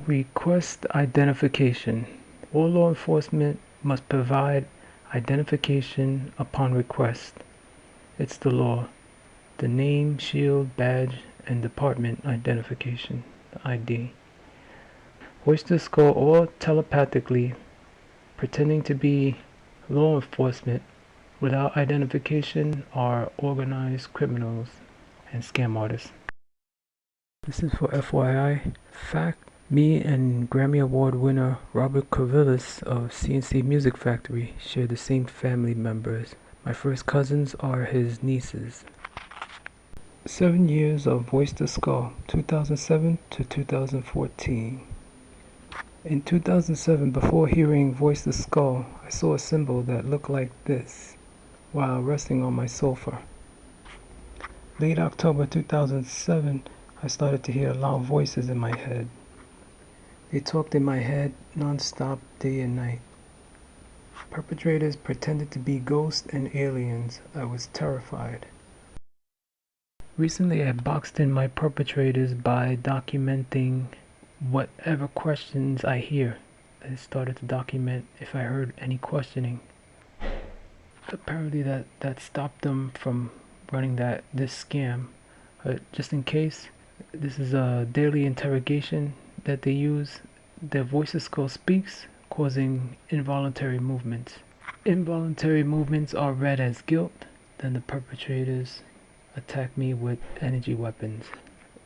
Request identification. All law enforcement must provide identification upon request. It's the law. The name, shield, badge, and department identification, ID. Oyster Skull all telepathically pretending to be law enforcement without identification are organized criminals and scam artists. This is for FYI. Fact, me and Grammy Award winner Robert Corvillis of CNC Music Factory share the same family members. My first cousins are his nieces. 7 years of Voice the Skull, 2007 to 2014. In 2007, before hearing Voice the Skull, I saw a symbol that looked like this while resting on my sofa. Late October 2007, I started to hear loud voices in my head. They talked in my head non-stop, day and night. Perpetrators pretended to be ghosts and aliens. I was terrified. Recently, I boxed in my perpetrators by documenting whatever questions I hear. I started to document if I heard any questioning. Apparently that stopped them from running this scam. Just in case, this is a daily interrogation that they use. Their Voice the Skull speaks, causing involuntary movements. Involuntary movements are read as guilt. Then the perpetrators attack me with energy weapons.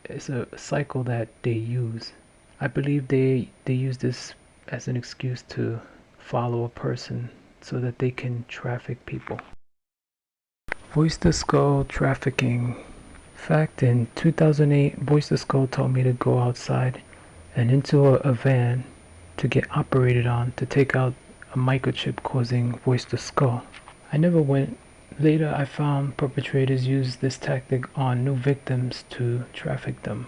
It's a cycle that they use. I believe they use this as an excuse to follow a person so that they can traffic people. Voice the Skull trafficking. Fact, in 2008, Voice the Skull told me to go outside and into a van to get operated on to take out a microchip causing Voice the Skull. I never went. Later, I found perpetrators use this tactic on new victims to traffic them.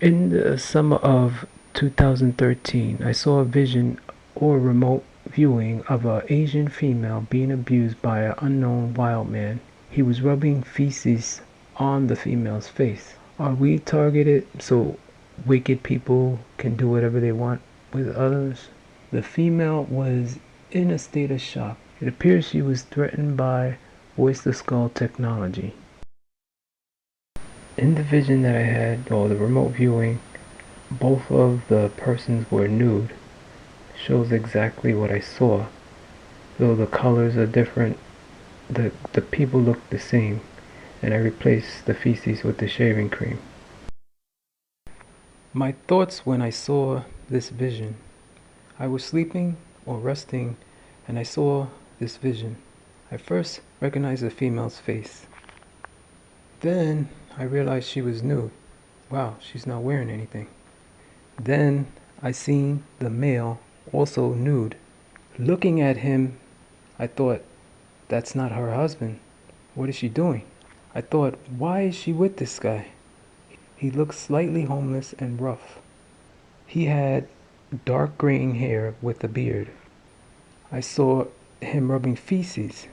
In the summer of 2013, I saw a vision or remote viewing of an Asian female being abused by an unknown wild man. He was rubbing feces on the female's face. Are we targeted so wicked people can do whatever they want with others? The female was in a state of shock. It appears she was threatened by Voice the Skull technology. In the vision that I had, or the remote viewing, both of the persons were nude. Shows exactly what I saw. Though the colors are different, the people look the same, and I replaced the feces with the shaving cream. My thoughts when I saw this vision. I was sleeping or resting, and I saw this vision. I first recognized the female's face. Then I realized she was nude. Wow, she's not wearing anything. Then I seen the male also nude. Looking at him, I thought, that's not her husband. What is she doing? I thought, why is she with this guy? He looked slightly homeless and rough. He had dark graying hair with a beard. I saw him rubbing feces.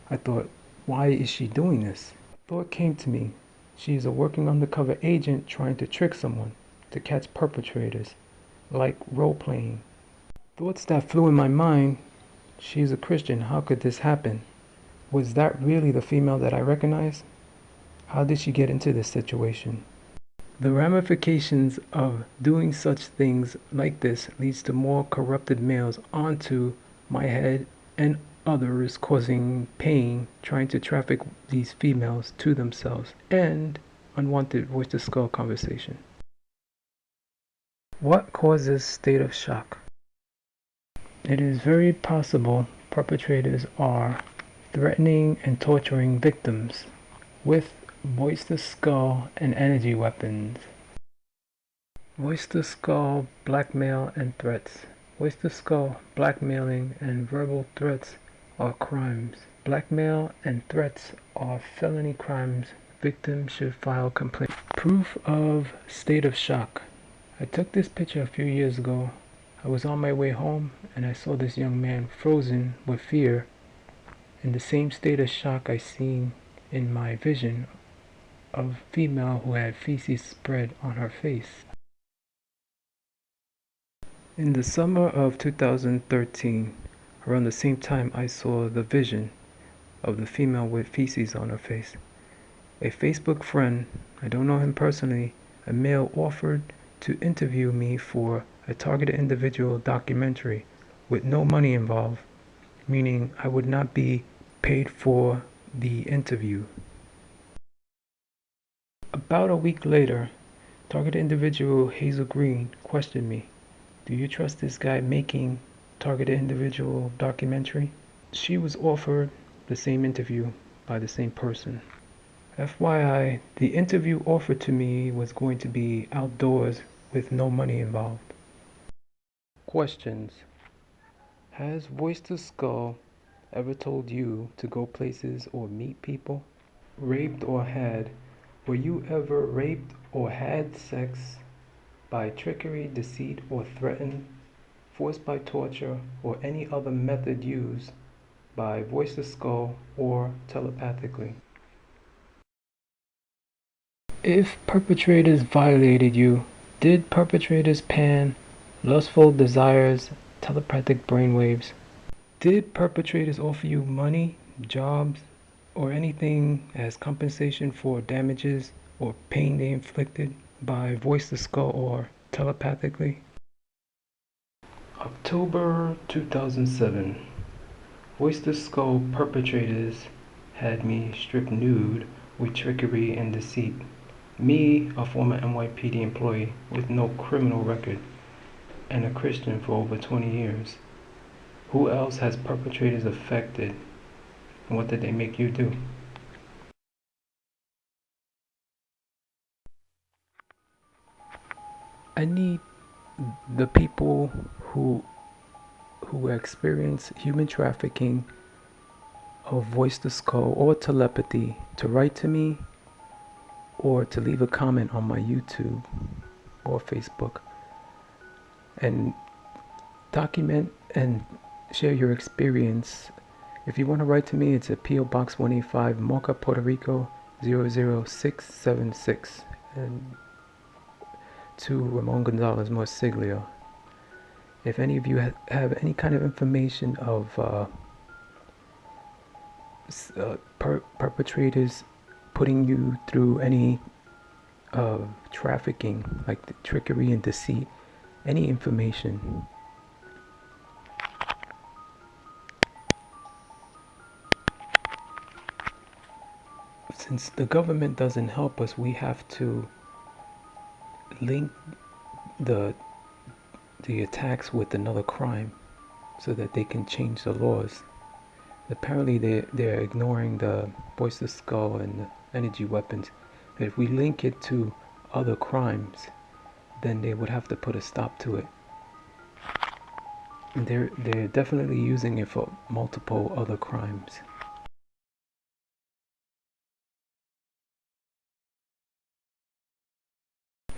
I thought, why is she doing this? Thought came to me. She is a working undercover agent trying to trick someone to catch perpetrators, like role-playing. Thoughts that flew in my mind. She is a Christian. How could this happen? Was that really the female that I recognized? How did she get into this situation? The ramifications of doing such things like this leads to more corrupted males onto my head and others, causing pain, trying to traffic these females to themselves, and unwanted Voice the Skull conversation. What causes state of shock? It is very possible perpetrators are threatening and torturing victims with Voice the Skull and energy weapons. Voice the Skull, blackmail and threats. Voice the Skull, blackmailing and verbal threats are crimes. Blackmail and threats are felony crimes. Victims should file complaint. Proof of state of shock. I took this picture a few years ago. I was on my way home and I saw this young man frozen with fear in the same state of shock I seen in my vision of female who had feces spread on her face. In the summer of 2013, around the same time I saw the vision of the female with feces on her face, a Facebook friend, I don't know him personally, a male offered to interview me for a targeted individual documentary with no money involved, meaning I would not be paid for the interview. About a week later, targeted individual Hazel Green questioned me. Do you trust this guy making targeted individual documentary? She was offered the same interview by the same person. FYI, the interview offered to me was going to be outdoors with no money involved. Questions. Has Voice to Skull ever told you to go places or meet people? Raped or had? Were you ever raped or had sex by trickery, deceit, or threatened, forced by torture, or any other method used by Voice to Skull or telepathically? If perpetrators violated you, did perpetrators pan lustful desires, telepathic brainwaves? Did perpetrators offer you money, jobs, or anything as compensation for damages or pain they inflicted by Voice to Skull or telepathically? October 2007. Voice to Skull perpetrators had me stripped nude with trickery and deceit. Me, a former NYPD employee with no criminal record and a Christian for over 20 years. Who else has perpetrators affected? And what did they make you do? I need the people who experience human trafficking of Voice to Skull or telepathy to write to me or to leave a comment on my YouTube or Facebook and document and share your experience. If you want to write to me, it's at P.O. Box 185, Mocha, Puerto Rico 00676, and to Ramon Gonzalez Morsiglio. If any of you have any kind of information of perpetrators putting you through any trafficking, like the trickery and deceit, any information. Since the government doesn't help us, we have to link the attacks with another crime so that they can change the laws. Apparently they're ignoring the Voice to Skull and the energy weapons. If we link it to other crimes, then they would have to put a stop to it. And they're definitely using it for multiple other crimes.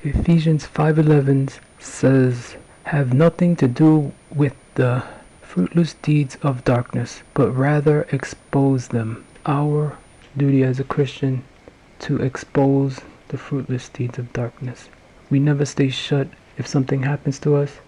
Ephesians 5:11 says, have nothing to do with the fruitless deeds of darkness, but rather expose them. Our duty as a Christian to expose the fruitless deeds of darkness. We never stay shut if something happens to us.